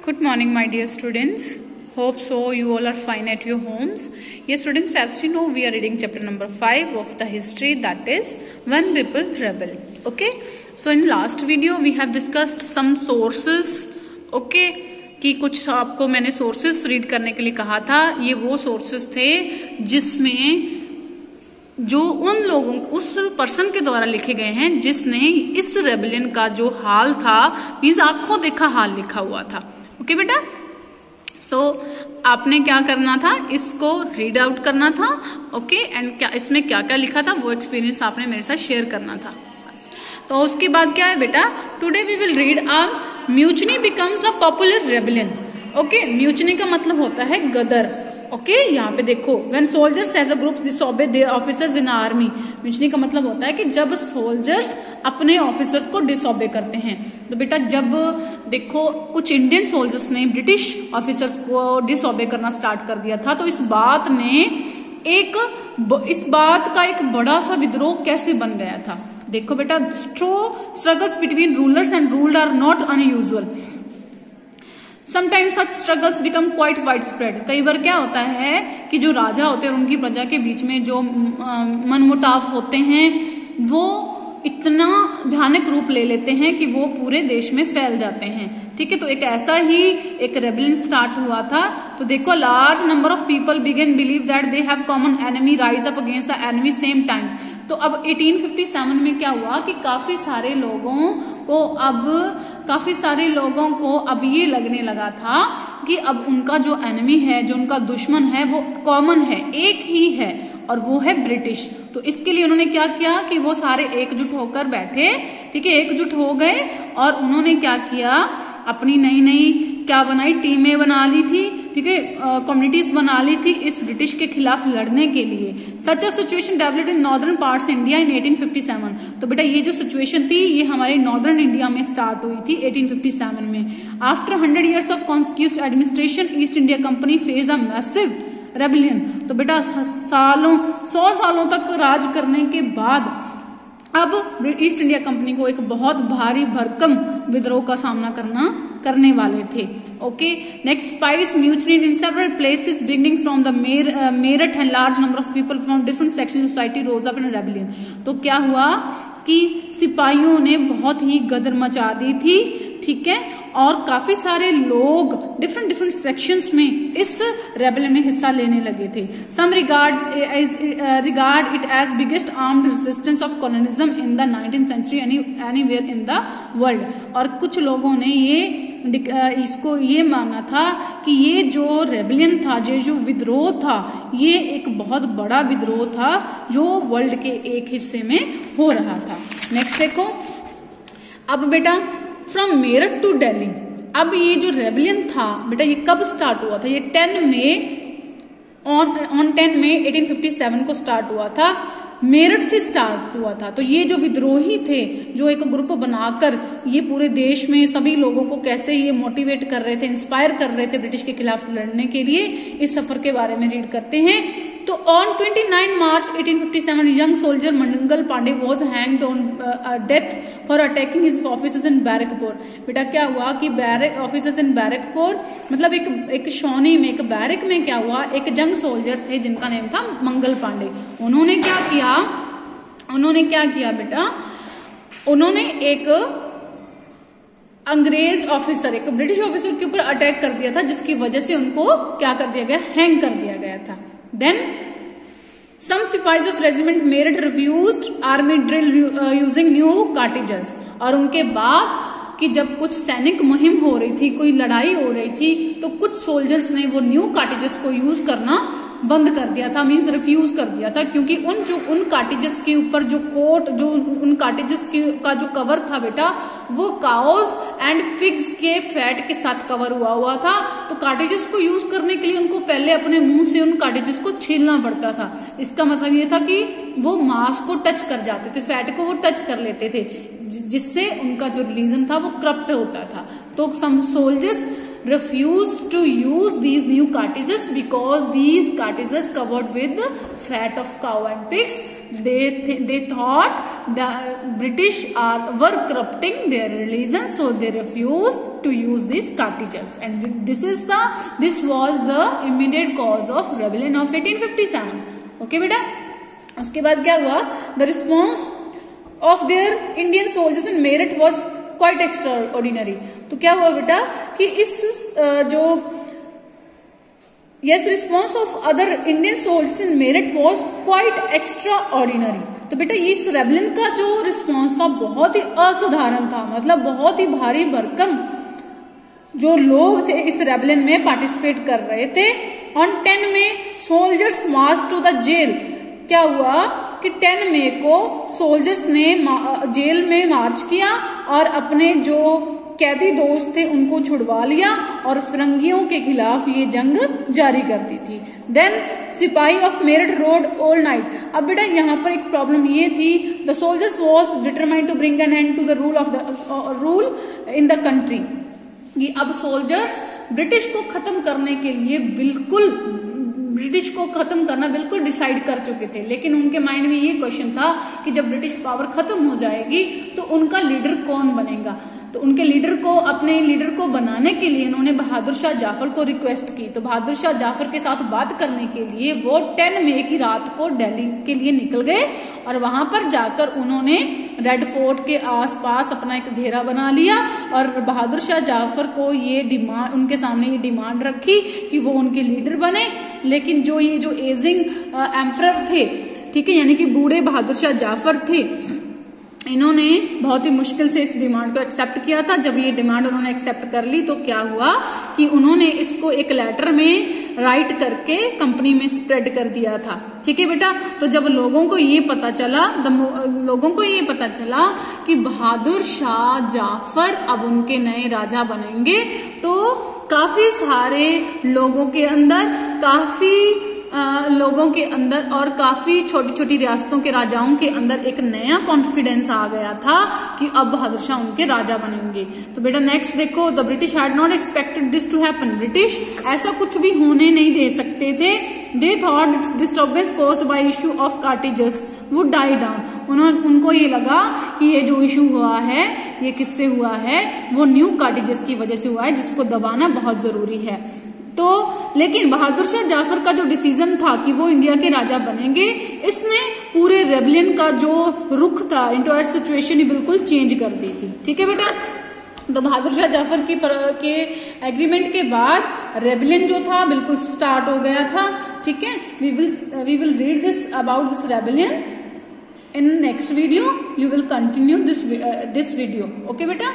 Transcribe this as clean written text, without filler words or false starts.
Good morning, my dear students. Hope so you all are fine at your homes. Yes, students, as you know, we are reading chapter number 5 of the history, that is When People Rebel. Okay, so in last video we have discussed some sources. Okay, कि कुछ आपको मैंने sources read करने के लिए कहा था. ये वो सोर्सेस थे जिसमें जो उन लोगों उस पर्सन के द्वारा लिखे गए हैं जिसने इस रेबेलियन का जो हाल था मीन्स आंखों देखा हाल लिखा हुआ था. ओके बेटा, सो आपने क्या करना था, इसको रीड आउट करना था. ओके, एंड क्या इसमें क्या क्या लिखा था वो एक्सपीरियंस आपने मेरे साथ शेयर करना था. तो उसके बाद क्या है बेटा, today we will read mutiny becomes a popular rebellion. Okay, mutiny का मतलब होता है गदर. ओके, यहाँ पे देखो, when soldiers as a group disobey their officers in army. Mutiny का मतलब होता है कि जब सोल्जर्स अपने ऑफिसर्स को डिसओबे करते हैं. तो बेटा जब देखो कुछ इंडियन सोल्जर्स ने ब्रिटिश ऑफिसर्स को डिसओबे करना स्टार्ट कर दिया था, तो इस बात का एक बड़ा सा विद्रोह कैसे बन गया था. देखो बेटा, struggles between rulers and ruled are not unusual. Sometimes such struggles become quite widespread. कई बार क्या होता है कि जो राजा होते हैं और उनकी प्रजा के बीच में जो मनमुटाव होते हैं वो इतना भयानक रूप ले लेते हैं कि वो पूरे देश में फैल जाते हैं. ठीक है, तो एक ऐसा ही एक रेबेलियन स्टार्ट हुआ था. तो देखो, large number of people begin believe that they have common enemy rise up against the enemy same time. तो अब 1857 में क्या हुआ कि काफी सारे लोगों को अब ये लगने लगा था कि अब उनका जो एनिमी है, जो उनका दुश्मन है, वो कॉमन है, एक ही है, और वो है ब्रिटिश. तो इसके लिए उन्होंने क्या किया कि वो सारे एकजुट होकर बैठे. ठीक है, एकजुट हो गए और उन्होंने क्या किया, अपनी नई नई क्या बनाई, टीमें बना ली थी. ठीक है, कम्युनिटीज बना ली थी इस ब्रिटिश के खिलाफ लड़ने के लिए. Such a situation developed in northern parts India in 1857. तो बेटा ये जो सिचुएशन थी ये हमारे नॉर्दर्न इंडिया में स्टार्ट हुई थी 1857 में. After 100 years of constitute administration east India company phase a massive rebellion. तो बेटा 100 सालों तक राज करने के बाद अब ईस्ट इंडिया कंपनी को एक बहुत भारी भरकम विद्रोह का सामना करने वाले थे. Okay, next, spice mutiny in several places beginning from the Meerut and large number of people from different section society rose up in rebellion. तो क्या हुआ कि सिपाहियों ने बहुत ही गदर मचा दी थी. ठीक है, और काफी सारे लोग डिफरेंट सेक्शंस में इस रेबेलियन में हिस्सा लेने लगे थे. Some regard it as biggest armed resistance of colonialism in the 19th century anywhere in the world. और कुछ लोगों ने इसको ये माना था कि ये जो रेबेलियन था, ये जो विद्रोह था, ये एक बहुत बड़ा विद्रोह था जो वर्ल्ड के एक हिस्से में हो रहा था. नेक्स्ट देखो, अब बेटा फ्रॉम मेरठ टू दिल्ली. अब ये जो रेबेलियन था बेटा ये कब स्टार्ट हुआ था, ये 10 मई 1857 को स्टार्ट हुआ था. मेरठ से स्टार्ट हुआ था. तो ये जो विद्रोही थे, जो एक ग्रुप बनाकर ये पूरे देश में सभी लोगों को कैसे ये मोटिवेट कर रहे थे, इंस्पायर कर रहे थे ब्रिटिश के खिलाफ लड़ने के लिए, इस सफर के बारे में रीड करते हैं. तो on 29 March 1857 young soldier Mangal Pandey was hanged on death for attacking his officers in Barrackpore. बेटा क्या हुआ कि ऑफिसर्स इन बैरकपुर मतलब एक शौनी में, एक बैरक में क्या हुआ, एक जंग सोल्जर थे जिनका नेम था मंगल पांडे. उन्होंने क्या किया बेटा, उन्होंने एक अंग्रेज ऑफिसर, एक ब्रिटिश ऑफिसर के ऊपर अटैक कर दिया था, जिसकी वजह से उनको क्या कर दिया गया, हैंग कर दिया गया था. Then some सिपाहीज of regiment Meerut refused army drill using new cartridges. और उनके बाद कि जब कुछ सैनिक मुहिम हो रही थी, कोई लड़ाई हो रही थी, तो कुछ सोल्जर्स ने वो न्यू कार्टिजेस को यूज करना बंद कर दिया था, मीन्स रिफ्यूज कर दिया था. क्योंकि उन कार्टिजेस के ऊपर जो कोट, जो उन कार्टिजेस का जो कवर था बेटा, वो काउज एंड पिग्स के फैट के साथ कवर हुआ था. तो कार्टिजेस को यूज करने के लिए उनको पहले अपने मुंह से उन कार्टिजेस को छीलना पड़ता था. इसका मतलब ये था कि वो मांस को टच कर जाते थे, फैट को वो टच कर लेते थे, जिससे उनका जो रिलीजन था वो करप्ट होता था. तो सम soldiers refused to use these new cartridges because these cartridges covered with fat of cow and pigs. They thought the British were corrupting their religion, so they refused to use these cartridges. And this was the immediate cause of rebellion of 1857. Okay बेटा, उसके बाद क्या हुआ? The response of their Indian soldiers in Meerut was quite extra ordinary. तो क्या हुआ बेटा कि इस जो response of other Indian soldiers in merit was quite extra ordinary. तो बेटा इस रेबलियन का जो रिस्पॉन्स था बहुत ही असाधारण था, मतलब बहुत ही भारी भरकम जो लोग थे इस रेबलियन में पार्टिसिपेट कर रहे थे. On 10 May soldiers march to the jail. क्या हुआ कि 10 मई को सोल्जर्स ने जेल में मार्च किया और अपने जो कैदी दोस्त थे उनको छुड़वा लिया और फिरंगियों के खिलाफ ये जंग जारी कर दी थी. Then sipahi of Meerut rode all night. अब बेटा यहाँ पर एक प्रॉब्लम ये थी, the soldiers was determined to bring an end to the rule in the country. ये अब सोल्जर्स ब्रिटिश को खत्म करना बिल्कुल डिसाइड कर चुके थे, लेकिन उनके माइंड में ये क्वेश्चन था कि जब ब्रिटिश पावर खत्म हो जाएगी तो उनका लीडर कौन बनेगा. तो अपने लीडर को बनाने के लिए उन्होंने बहादुर शाह जाफर को रिक्वेस्ट की. तो बहादुर शाह जाफर के साथ बात करने के लिए वो 10 मई की रात को दिल्ली के लिए निकल गए और वहां पर जाकर उन्होंने रेड फोर्ट के आसपास अपना एक घेरा बना लिया और बहादुर शाह जाफर को उनके सामने ये डिमांड रखी कि वो उनके लीडर बने. लेकिन जो एजिंग एम्परर थे, ठीक है, यानी कि बूढ़े बहादुर शाह जाफर थे, इन्होंने बहुत ही मुश्किल से इस डिमांड को एक्सेप्ट किया था. जब ये डिमांड उन्होंने एक्सेप्ट कर ली तो क्या हुआ कि उन्होंने इसको एक लेटर में राइट करके कंपनी में स्प्रेड कर दिया था. ठीक है बेटा. तो जब लोगों को ये पता चला कि बहादुर शाह जाफर अब उनके नए राजा बनेंगे, तो काफी सारे लोगों के अंदर और काफी छोटी छोटी रियासतों के राजाओं के अंदर एक नया कॉन्फिडेंस आ गया था कि अब बहादुर शाह उनके राजा बनेंगे. तो बेटा नेक्स्ट देखो, the British had not expected this to happen. British ऐसा कुछ भी होने नहीं दे सकते थे. They thought disturbance caused by issue of cartridges would die down. उनको ये लगा कि ये जो इशू हुआ है ये किससे हुआ है, वो न्यू कार्टिजेस की वजह से हुआ है, जिसको दबाना बहुत जरूरी है. तो लेकिन बहादुर शाह जाफर का जो डिसीजन था कि वो इंडिया के राजा बनेंगे, इसने पूरे रेबलियन का जो रुख था, इंटायर सिचुएशन ही बिल्कुल चेंज कर दी थी. ठीक है बेटा. तो बहादुर शाह जाफर के एग्रीमेंट के बाद रेबलियन जो था बिल्कुल स्टार्ट हो गया था. ठीक है. We will read this about this rebellion in next video. You will continue this video. Okay beta.